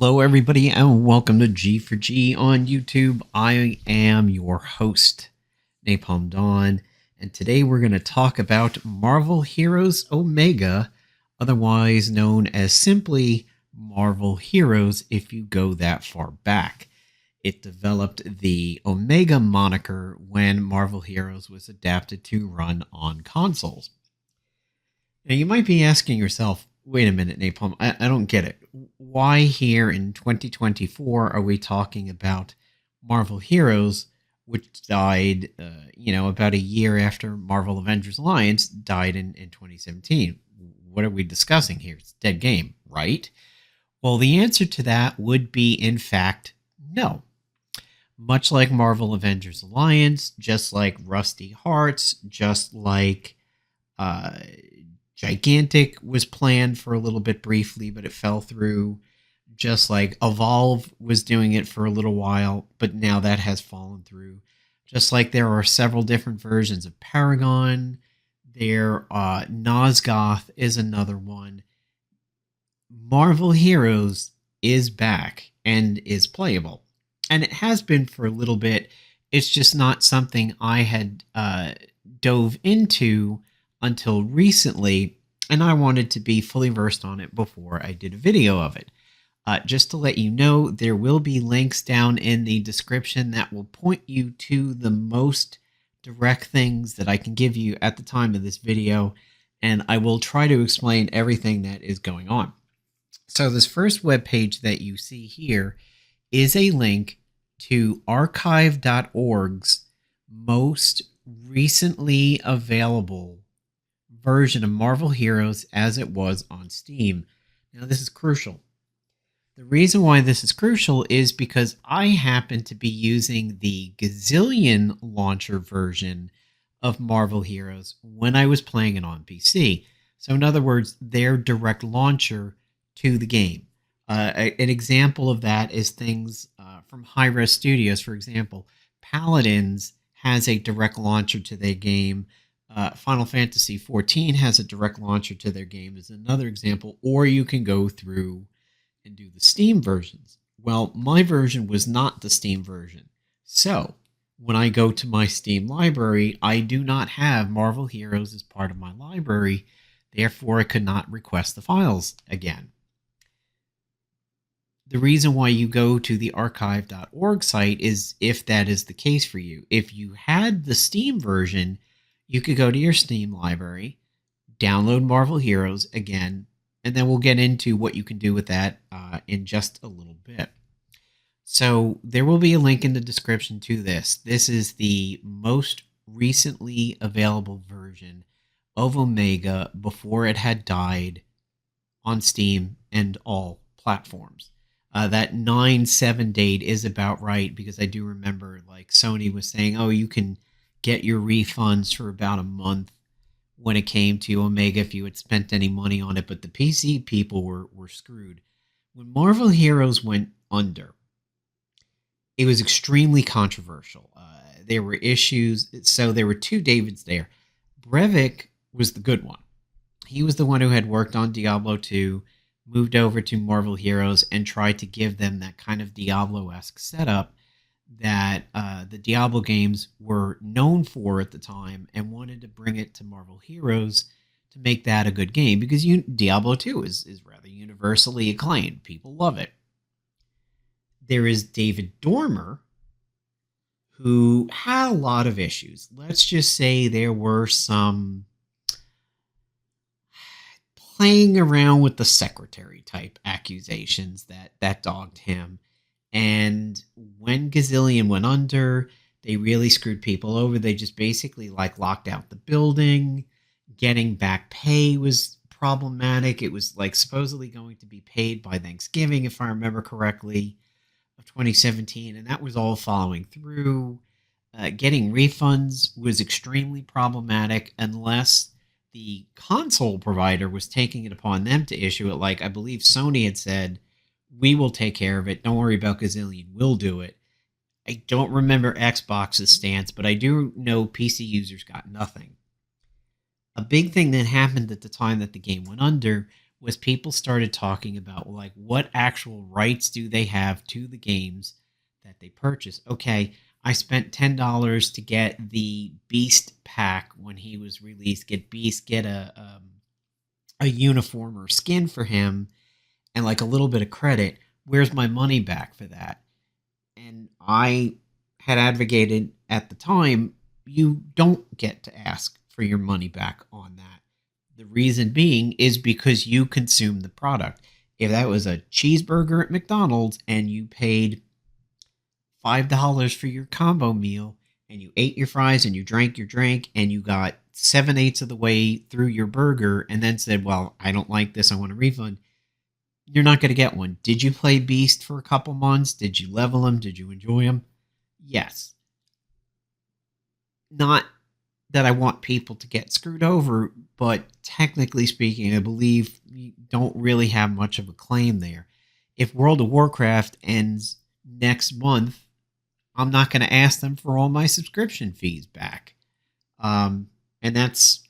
Hello, everybody, and welcome to G for G on YouTube. I am your host, Napalm Dawn, and today we're going to talk about Marvel Heroes Omega, otherwise known as simply Marvel Heroes if you go that far back. It developed the Omega moniker when Marvel Heroes was adapted to run on consoles. Now, you might be asking yourself, wait a minute, Napalm, I don't get it. Why here in 2024 are we talking about Marvel Heroes, which died, about a year after Marvel Avengers Alliance died in 2017? What are we discussing here? It's a dead game, right? Well, the answer to that would be, in fact, no. Much like Marvel Avengers Alliance, just like Rusty Hearts, just like Gigantic was planned for a little bit briefly, but it fell through. Just like Evolve was doing it for a little while, but now that has fallen through. Just like there are several different versions of Paragon, Nosgoth is another one. Marvel Heroes is back and is playable. And it has been for a little bit. It's just not something I had dove into until recently, and I wanted to be fully versed on it before I did a video of it. Just to let you know, there will be links down in the description that will point you to the most direct things that I can give you at the time of this video, and I will try to explain everything that is going on. So this first web page that you see here is a link to archive.org's most recently available version of Marvel Heroes as it was on Steam. Now, this is crucial. The reason why this is crucial is because I happen to be using the Gazillion launcher version of Marvel Heroes when I was playing it on PC. So in other words, their direct launcher to the game. An example of that is things from Hi-Res Studios, for example. Paladins has a direct launcher to their game. Final Fantasy XIV has a direct launcher to their game as another example, or you can go through and do the Steam versions. Well, my version was not the Steam version. So, when I go to my Steam library, I do not have Marvel Heroes as part of my library, therefore I could not request the files again. The reason why you go to the archive.org site is if that is the case for you. If you had the Steam version, you could go to your Steam library, download Marvel Heroes again, and then we'll get into what you can do with that in just a little bit. So there will be a link in the description to this. This is the most recently available version of Omega before it had died on Steam and all platforms. That 9/7 date is about right, because I do remember like Sony was saying, oh, you can get your refunds for about a month when it came to Omega if you had spent any money on it, but the PC people were screwed. When Marvel Heroes went under, it was extremely controversial. There were issues, so there were two Davids there. Brevik was the good one. He was the one who had worked on Diablo 2, moved over to Marvel Heroes, and tried to give them that kind of Diablo-esque setup that the Diablo games were known for at the time, and wanted to bring it to Marvel Heroes to make that a good game, because Diablo 2 is rather universally acclaimed. People love it. There is David Dormer, who had a lot of issues. Let's just say there were some playing around with the secretary type accusations that dogged him. And when Gazillion went under, they really screwed people over. They just basically locked out the building. Getting back pay was problematic. It was supposedly going to be paid by Thanksgiving, if I remember correctly, of 2017, and that was all following through. Getting refunds was extremely problematic unless the console provider was taking it upon them to issue it. I believe Sony had said, we will take care of it. Don't worry about Gazillion. We'll do it. I don't remember Xbox's stance, but I do know PC users got nothing. A big thing that happened at the time that the game went under was people started talking about, like, what actual rights do they have to the games that they purchase. Okay, I spent $10 to get the Beast pack when he was released. Get Beast, get a uniform or skin for him, and like a little bit of credit. Where's my money back for that? And I had advocated at the time, you don't get to ask for your money back on that. The reason being is because you consume the product. If that was a cheeseburger at McDonald's and you paid $5 for your combo meal and you ate your fries and you drank your drink and you got 7/8 of the way through your burger and then said, well, I don't like this, I want a refund, you're not going to get one. Did you play Beast for a couple months? Did you level him? Did you enjoy him? Yes. Not that I want people to get screwed over, but technically speaking, I believe you don't really have much of a claim there. If World of Warcraft ends next month, I'm not going to ask them for all my subscription fees back. And that's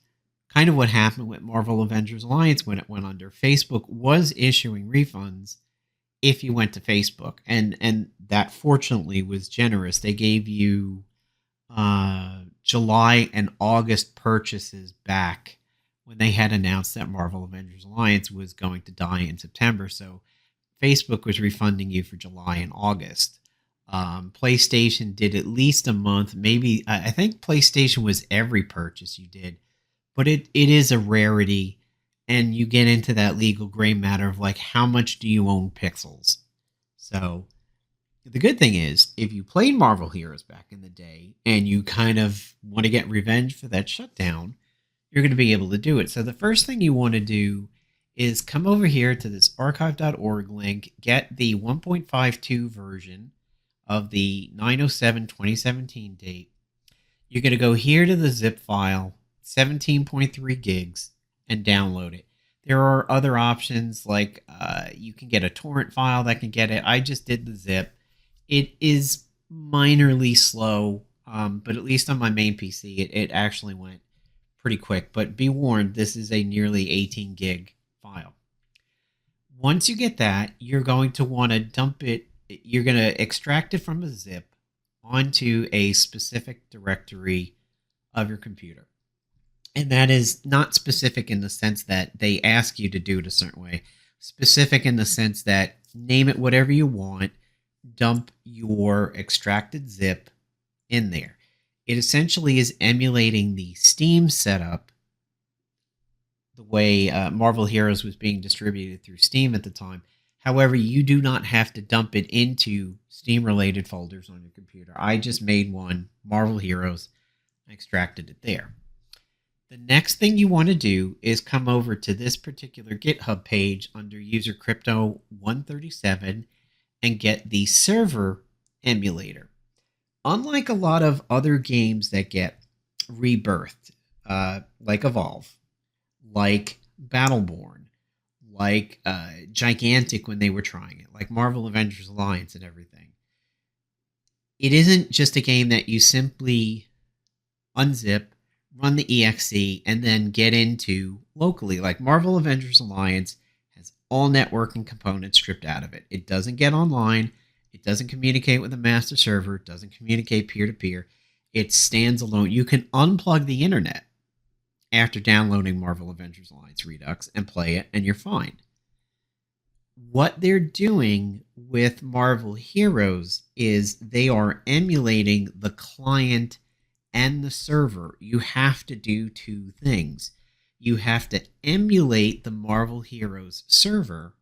kind of what happened with Marvel Avengers Alliance when it went under. Facebook was issuing refunds if you went to Facebook, and that fortunately was generous. They gave you July and August purchases back when they had announced that Marvel Avengers Alliance was going to die in September. So Facebook was refunding you for July and August. PlayStation did at least a month. Maybe I think PlayStation was every purchase you did, but it is a rarity, and you get into that legal gray matter of like, how much do you own pixels? So the good thing is, if you played Marvel Heroes back in the day and you kind of want to get revenge for that shutdown, you're going to be able to do it. So the first thing you want to do is come over here to this archive.org link, get the 1.52 version of the 9/07/2017 date. You're going to go here to the zip file, 17.3 gigs, and download it. There are other options, like you can get a torrent file that can get it. I just did the zip. It is minorly slow, but at least on my main PC, it actually went pretty quick. But be warned, this is a nearly 18 gig file. Once you get that, you're going to want to dump it. You're going to extract it from a zip onto a specific directory of your computer. And that is not specific in the sense that they ask you to do it a certain way. Specific in the sense that name it whatever you want, dump your extracted zip in there. It essentially is emulating the Steam setup, the way Marvel Heroes was being distributed through Steam at the time. However, you do not have to dump it into Steam-related folders on your computer. I just made one, Marvel Heroes, and extracted it there. The next thing you want to do is come over to this particular GitHub page under user crypto 137 and get the server emulator. Unlike a lot of other games that get rebirthed, like Evolve, like Battleborn, like Gigantic when they were trying it, like Marvel Avengers Alliance and everything, it isn't just a game that you simply unzip, run the exe, and then get into locally. Like Marvel Avengers Alliance has all networking components stripped out of it. It doesn't get online. It doesn't communicate with a master server. It doesn't communicate peer-to-peer. It stands alone. You can unplug the internet after downloading Marvel Avengers Alliance Redux and play it, and you're fine. What they're doing with Marvel Heroes is they are emulating the client and the server. You have to do two things. You have to emulate the Marvel Heroes server,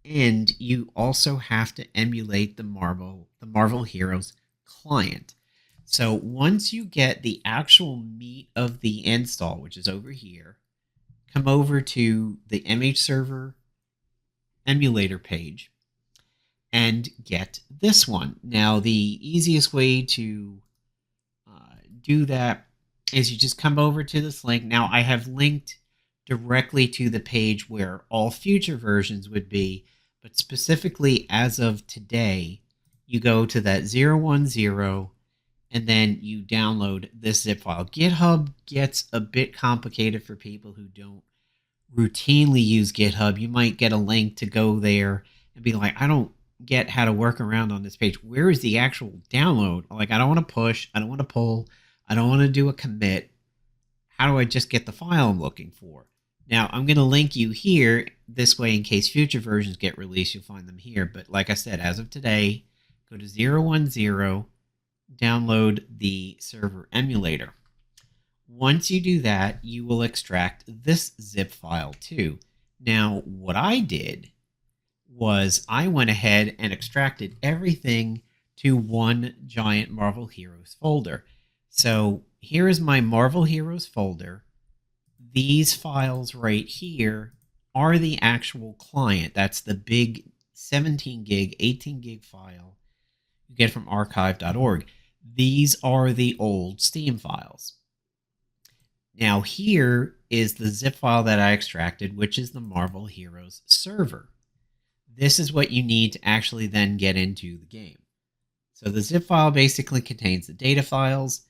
and you also have to emulate the Marvel Heroes client. So once you get the actual meat of the install, which is over here, come over to the MH server emulator page and get this one. Now, the easiest way to do that is you just come over to this link. Now, I have linked directly to the page where all future versions would be, but specifically as of today, you go to that 010 and then you download this zip file. GitHub gets a bit complicated for people who don't routinely use GitHub, you might get a link to go there and be like, I don't get how to work around on this page. Where is the actual download? Like, I don't want to push, I don't want to pull, I don't want to do a commit. How do I just get the file I'm looking for? Now, I'm going to link you here. This way, in case future versions get released, you'll find them here. But like I said, as of today, go to 010, download the server emulator. Once you do that, you will extract this zip file too. Now, what I did was I went ahead and extracted everything to one giant Marvel Heroes folder. So here is my Marvel Heroes folder. These files right here are the actual client. That's the big 17 gig, 18 gig file you get from archive.org. These are the old Steam files. Now here is the zip file that I extracted, which is the Marvel Heroes server. This is what you need to actually then get into the game. So the zip file basically contains the data files.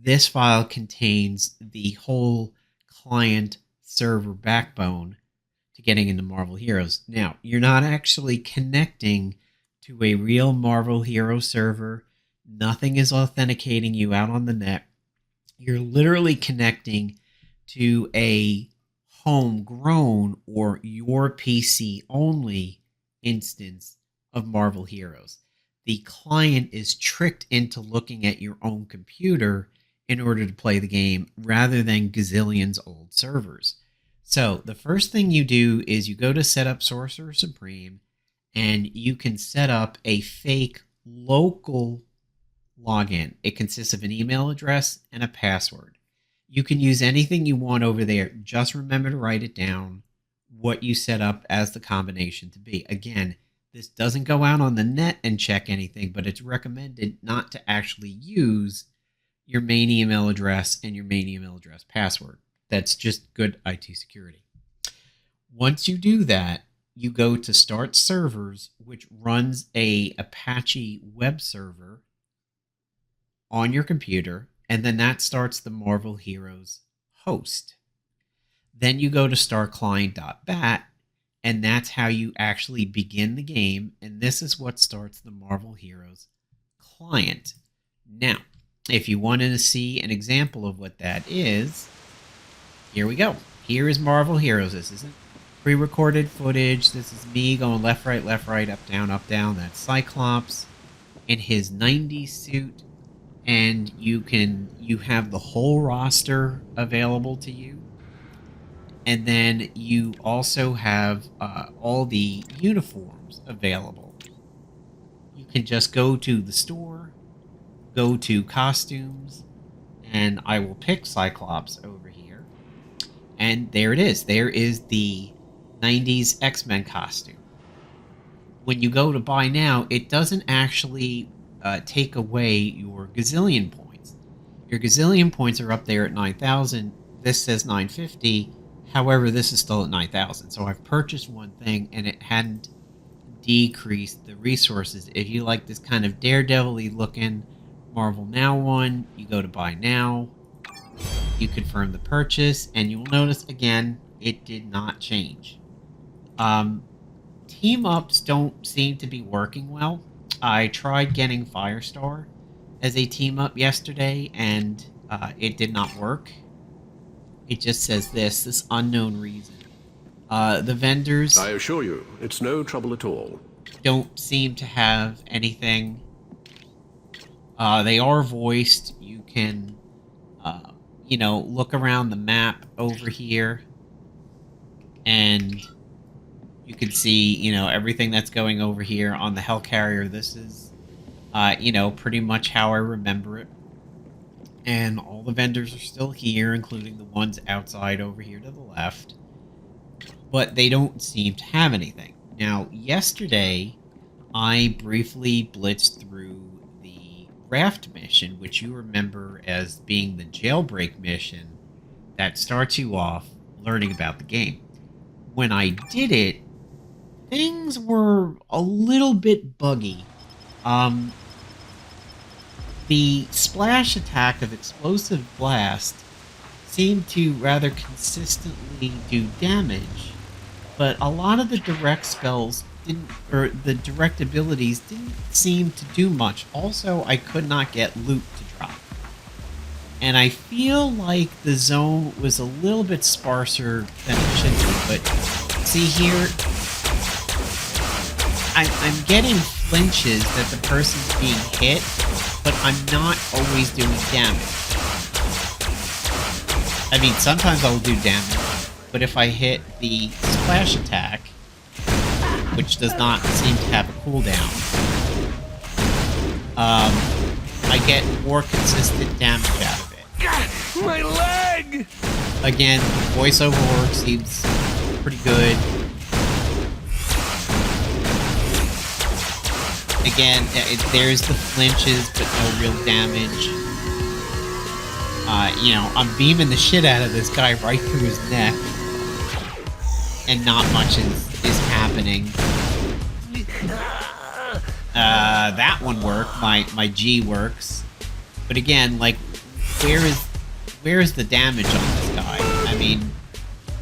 This file contains the whole client server backbone to getting into Marvel Heroes. Now, you're not actually connecting to a real Marvel Hero server. Nothing is authenticating you out on the net. You're literally connecting to a homegrown or your PC only instance of Marvel Heroes. The client is tricked into looking at your own computer in order to play the game rather than Gazillion's old servers. So the first thing you do is you go to Setup Sorcerer Supreme and you can set up a fake local login. It consists of an email address and a password. You can use anything you want over there. Just remember to write it down, what you set up as the combination to be. Again, this doesn't go out on the net and check anything, but it's recommended not to actually use your main email address and your main email address password. That's just good IT security. Once you do that, you go to Start Servers, which runs a Apache web server on your computer, and then that starts the Marvel Heroes host. Then you go to startclient.bat, and that's how you actually begin the game, and this is what starts the Marvel Heroes client. Now, if you wanted to see an example of what that is, here we go. Here is Marvel Heroes. This isn't pre-recorded footage. This is me going left, right, up, down, up, down. That's Cyclops in his 90s suit. And you have the whole roster available to you. And then you also have all the uniforms available. You can just go to the store, go to costumes, and I will pick Cyclops over here. And there it is. There is the 90s X-Men costume. When you go to buy now, it doesn't actually take away your Gazillion points. Your Gazillion points are up there at 9,000. This says 950. However, this is still at 9,000. So I've purchased one thing and it hadn't decreased the resources. If you like this kind of daredevil-y looking Marvel Now one, you go to buy now. You confirm the purchase, and you'll notice again, it did not change. Team ups don't seem to be working well. I tried getting Firestar as a team up yesterday, and it did not work. It just says this unknown reason. The vendors, I assure you, it's no trouble at all. Don't seem to have anything. They are voiced. You can, look around the map over here, and you can see, everything that's going over here on the Hellcarrier. This is, pretty much how I remember it. And all the vendors are still here, including the ones outside over here to the left. But they don't seem to have anything. Now, yesterday, I briefly blitzed through the raft mission, which you remember as being the jailbreak mission that starts you off learning about the game. When I did it, things were a little bit buggy. The splash attack of Explosive Blast seem to rather consistently do damage, but a lot of the direct spells didn't, or the direct abilities didn't seem to do much. Also, I could not get loot to drop. And I feel like the zone was a little bit sparser than it should be, but see here, I'm getting flinches that the person's being hit, but I'm not always doing damage. I mean, sometimes I'll do damage, but if I hit the splash attack, which does not seem to have a cooldown, I get more consistent damage out of it. My leg! Again, voiceover work seems pretty good. Again, there's the flinches, but no real damage. You know, I'm beaming the shit out of this guy right through his neck, and not much is happening. That one worked. My G works, but again, like, where is the damage on this guy? I mean,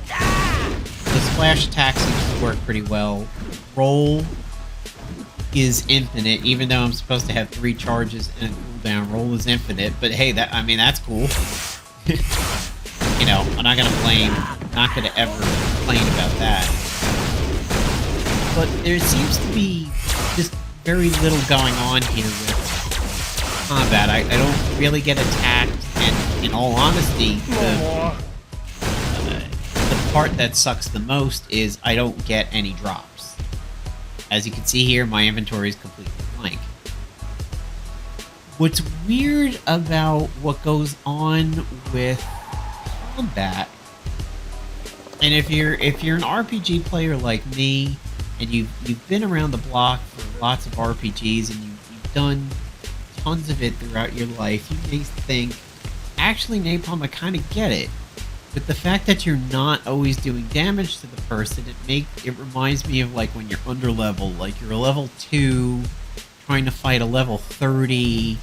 the splash attack seems to work pretty well. Roll is infinite, even though I'm supposed to have 3 charges and a cooldown. Roll is infinite, but hey, that's cool. You know, I'm not gonna ever complain about that. But there seems to be just very little going on here with combat. I don't really get attacked, and in all honesty, the part that sucks the most is I don't get any drops. As you can see here, my inventory is completely blank. What's weird about what goes on with combat, and if you're an RPG player like me, and you've been around the block for lots of RPGs, and you've done tons of it throughout your life, you may think, actually, Napalm, I kind of get it. But the fact that you're not always doing damage to the person, it reminds me of like when you're under level, like you're a level 2 trying to fight a level 30,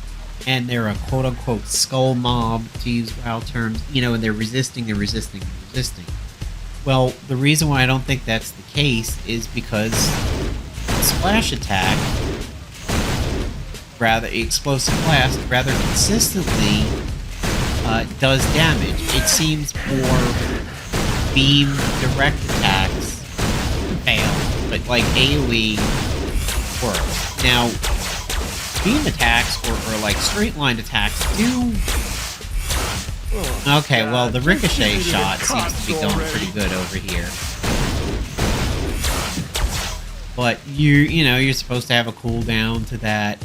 and they're a quote unquote skull mob, to use WoW terms, you know, and they're resisting. Well, the reason why I don't think that's the case is because the splash attack, rather explosive blast, rather consistently does damage. It seems more beam direct attacks fail, but like AoE works. Now, beam attacks or like straight line attacks do. Okay, well, the ricochet shot seems to be going pretty good over here. But you know, you're supposed to have a cooldown to that.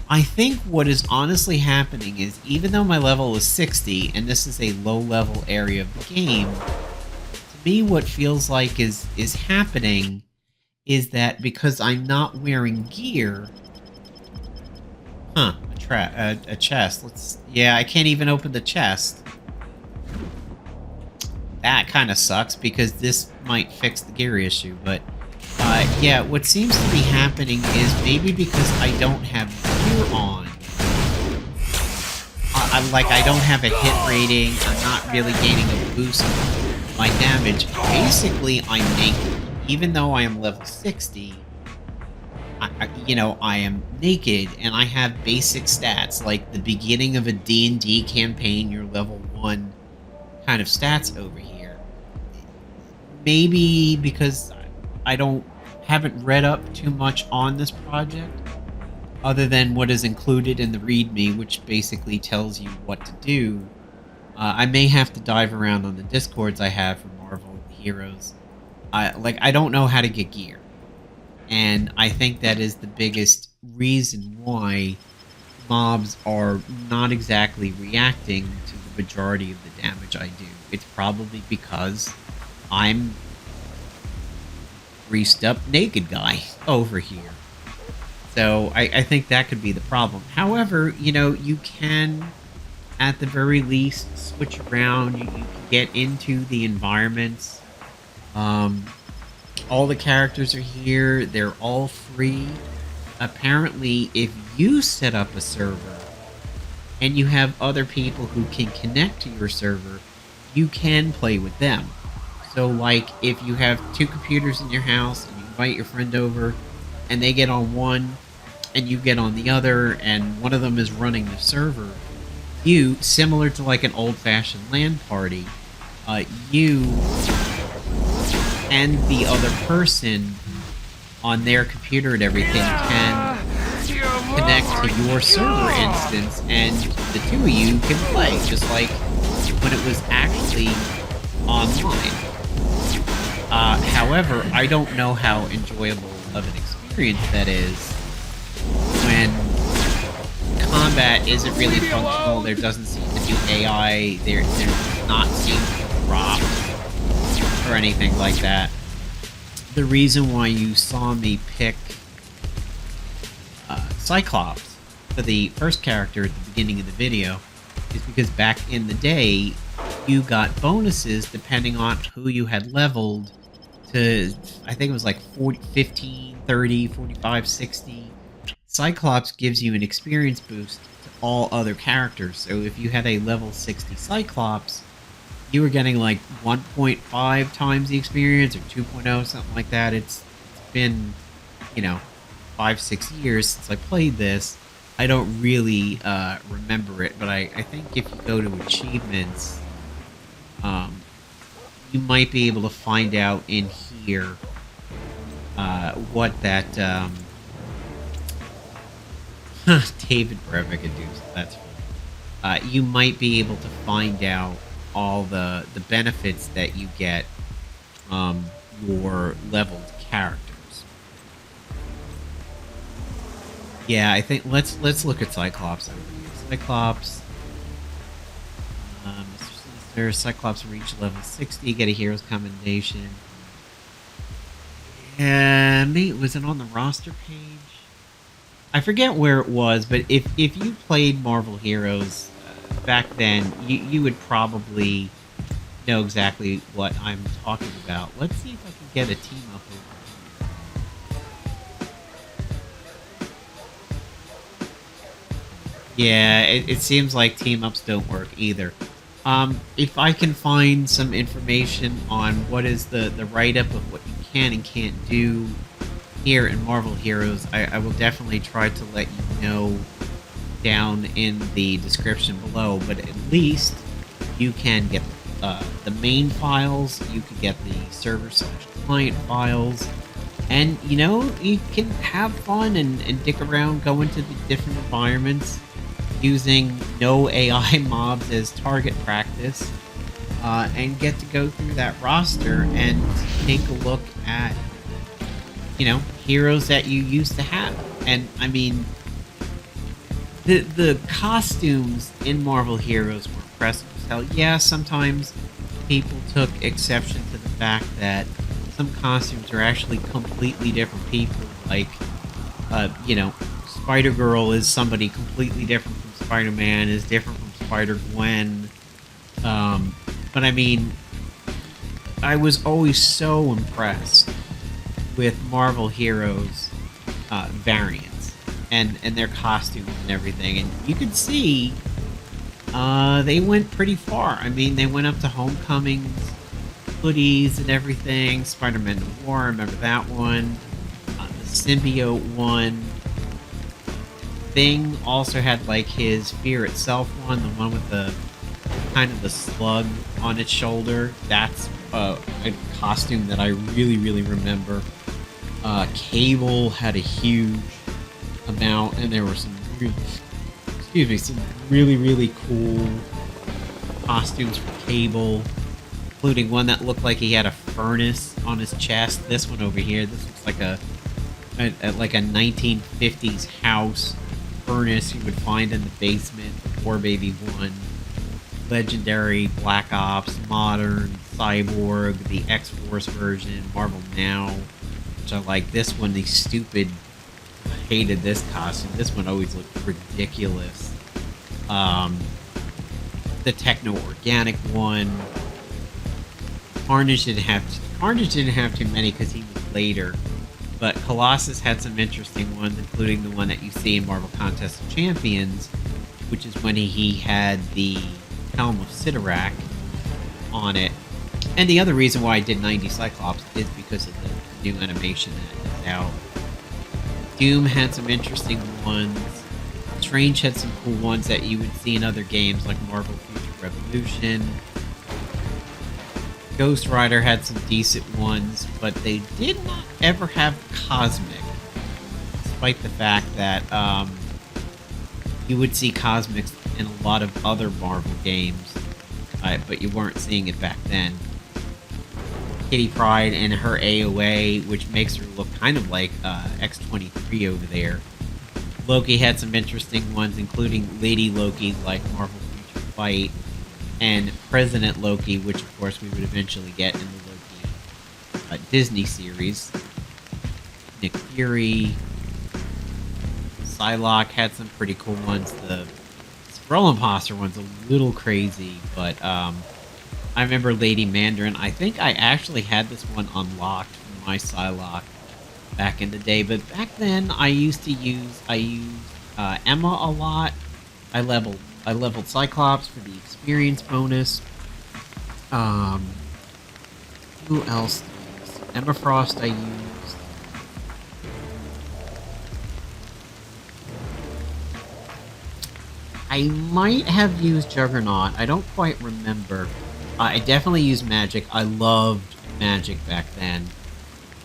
I think what is honestly happening is, even though my level is 60, and this is a low-level area of the game, to me what feels like is happening is that because I'm not wearing gear... Huh, a chest. Yeah, I can't even open the chest. That kind of sucks, because this might fix the gear issue, but... yeah, what seems to be happening is maybe because I don't have gear on. I don't have a hit rating, I'm not really gaining a boost on my damage. Basically, I'm naked. Even though I am level 60, I am naked, and I have basic stats, like the beginning of a D&D campaign, your level 1 kind of stats over here. Maybe because I haven't read up too much on this project, other than what is included in the README, which basically tells you what to do. I may have to dive around on the Discords I have for Marvel Heroes. I don't know how to get gear, and I think that is the biggest reason why mobs are not exactly reacting to the majority of the damage I do. It's probably because I'm greased up naked guy over here. So I think that could be the problem. However, you know, you can, at the very least, switch around. You can get into the environments. All the characters are here. They're all free. Apparently, if you set up a server, and you have other people who can connect to your server, you can play with them. So, like, if you have two computers in your house and you invite your friend over, and they get on one, and you get on the other, and one of them is running the server, you, similar to like an old-fashioned LAN party, you and the other person on their computer and everything can connect to your server instance, and the two of you can play, just like when it was actually online. However, I don't know how enjoyable of an experience that is when combat isn't really functional. There doesn't seem to be AI. There does not seem to be drops or anything like that. The reason why you saw me pick Cyclops for the first character at the beginning of the video is because back in the day, you got bonuses depending on who you had leveled to, I think it was like 40, 15, 30, 45, 60. Cyclops gives you an experience boost to all other characters. So if you had a level 60 Cyclops, you were getting like 1.5 times the experience or 2.0, something like that. It's been, 5-6 years since I played this. I don't really remember it, but I think if you go to achievements, you might be able to find out in here what that David Brevik induced. That's funny. You might be able to find out all the benefits that you get from your leveled characters. Yeah, I think let's look at Cyclops over here. Cyclops, Mr. Sinister, Cyclops reach level 60, get a hero's commendation. And was it on the roster page? I forget where it was, but if you played Marvel Heroes back then, you would probably know exactly what I'm talking about. Let's see if I can get a team up over here. Yeah, it seems like team ups don't work either. If I can find some information on what is the write-up of what you can and can't do here in Marvel Heroes, I will definitely try to let you know down in the description below, but at least you can get the main files, you can get the server/client files, and you can have fun and dick around, go into the different environments using no AI mobs as target practice, and get to go through that roster and take a look at heroes that you used to have. And I mean, the costumes in Marvel Heroes were impressive as hell. Yeah, sometimes people took exception to the fact that some costumes are actually completely different people. Like, Spider-Girl is somebody completely different from Spider-Man, is different from Spider-Gwen. But I mean, I was always so impressed with Marvel Heroes variants and their costumes and everything, and you could see they went pretty far. I mean, they went up to Homecoming's hoodies and everything. Spider-Man Noir, I remember that one. The symbiote one. Thing also had like his Fear Itself one, the one with the kind of the slug on its shoulder. That's a costume that I really, really remember. Cable had a huge amount, and there were some really, really cool costumes for Cable, including one that looked like he had a furnace on his chest. This one over here, this looks like a 1950s house furnace you would find in the basement. War Baby 1, Legendary, Black Ops, Modern, Cyborg, the X-Force version, Marvel Now, which I like. This one, the stupid, hated this costume. This one always looked ridiculous. The Techno Organic one. Carnage didn't have too many because he was later. But Colossus had some interesting ones, including the one that you see in Marvel Contest of Champions, which is when he had the Helm of Sidorak on it. And the other reason why I did 90 Cyclops is because of the new animation that is out. Doom had some interesting ones. Strange had some cool ones that you would see in other games like Marvel Future Revolution. Ghost Rider had some decent ones, but they did not ever have Cosmic, despite the fact that you would see Cosmics in a lot of other Marvel games, but you weren't seeing it back then. Kitty Pryde and her AOA, which makes her look kind of like X-23 over there. Loki had some interesting ones, including Lady Loki, like Marvel Future Fight, and President Loki, which of course we would eventually get in the Loki Disney series. Nick Fury, Psylocke had some pretty cool ones. The Skrull Imposter one's a little crazy, but I remember Lady Mandarin. I think I actually had this one unlocked for my Psylocke back in the day, but back then I used Emma a lot. I leveled Cyclops for the experience bonus. Who else? Emma Frost I used. I might have used Juggernaut. I don't quite remember. I definitely used Magic. I loved Magic back then.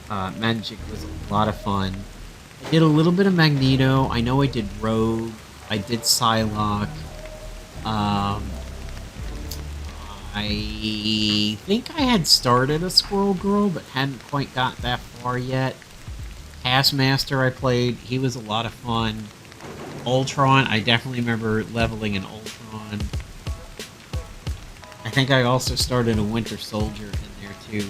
Magic was a lot of fun. I did a little bit of Magneto. I know I did Rogue. I did Psylocke. I think I had started a Squirrel Girl, but hadn't quite got that far yet. Taskmaster I played. He was a lot of fun. Ultron. I definitely remember leveling an Ultron. I think I also started a Winter Soldier in there too.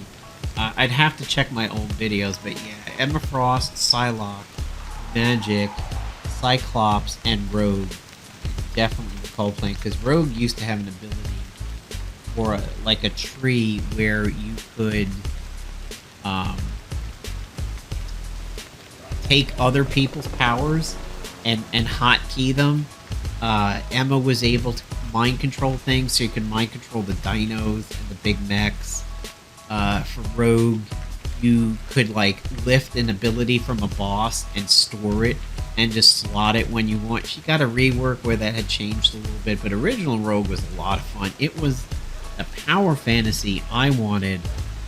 I'd have to check my old videos, but yeah, Emma Frost, Psylocke, Magic, Cyclops, and Rogue. Definitely recall playing, because Rogue used to have an ability for like a tree where you could take other people's powers and hotkey them. Emma was able to mind control things, so you can mind control the dinos and the big mechs. For Rogue, you could like lift an ability from a boss and store it and just slot it when you want. She got a rework where that had changed a little bit, but original Rogue was a lot of fun. It was a power fantasy I wanted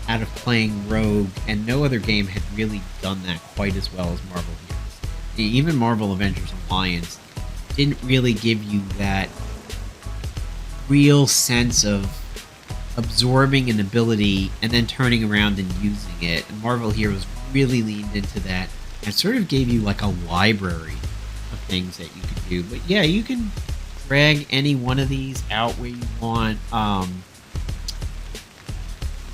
out of playing Rogue, and no other game had really done that quite as well as Marvel Heroes. Even Marvel Avengers Alliance didn't really give you that real sense of absorbing an ability and then turning around and using it. And Marvel Heroes really leaned into that and sort of gave you like a library of things that you could do. But yeah, you can drag any one of these out where you want.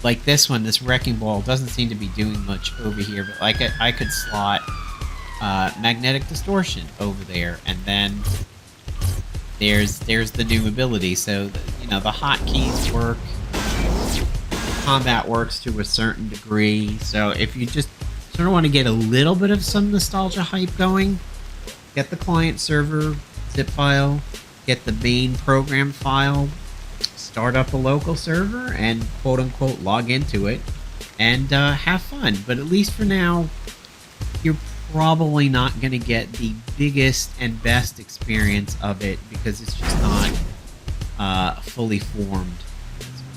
Like this one, this Wrecking Ball doesn't seem to be doing much over here, but like I could slot Magnetic Distortion over there, and then there's the new ability. So the hotkeys work. Combat works to a certain degree, so if you just sort of want to get a little bit of some nostalgia hype going, get the client server zip file, get the main program file, start up a local server, and quote-unquote log into it, and have fun. But at least for now, you're probably not going to get the biggest and best experience of it, because it's just not fully formed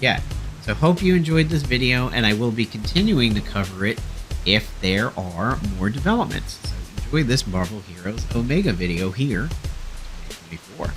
yet. So hope you enjoyed this video, and I will be continuing to cover it if there are more developments. So enjoy this Marvel Heroes Omega video here, 2024.